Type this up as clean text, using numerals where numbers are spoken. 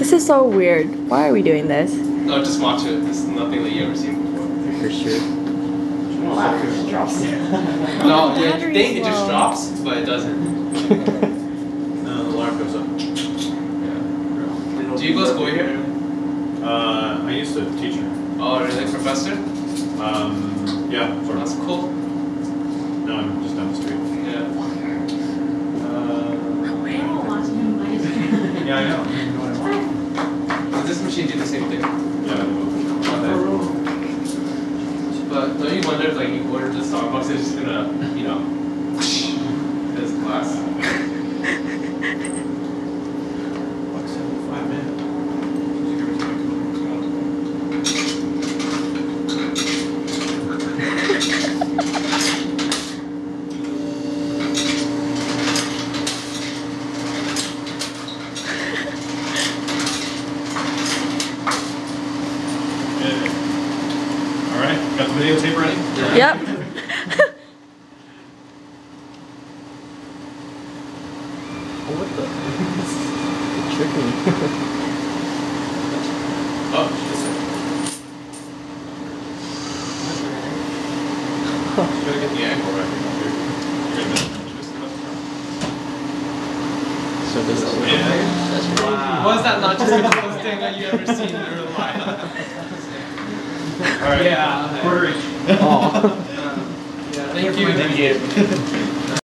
This is so weird. Why are we doing this? No, just watch it. This is nothing that you ever seen before. For sure. Just drops it. No, you think it just drops, but it doesn't. No, the alarm goes up. Yeah. Do you go to school here? I used to teach her. Oh, are you like professor? Yeah, sort of. That's cool. No, I'm just down the street. Yeah. Yeah, I know. Does this machine do the same thing? Yeah. But don't you wonder if like you order to Starbucks, it's just gonna, you know, this glass? $1.75, man. All right, got the videotape ready? Yep. What the? It's tricking me. Oh, shit. You gotta get the angle right. You're gonna miss it. So this is Yeah. That's crazy. Wow. Was that not just the coolest thing that you ever seen in your life? All right. Yeah. Quarter inch. Oh. Yeah, thank you.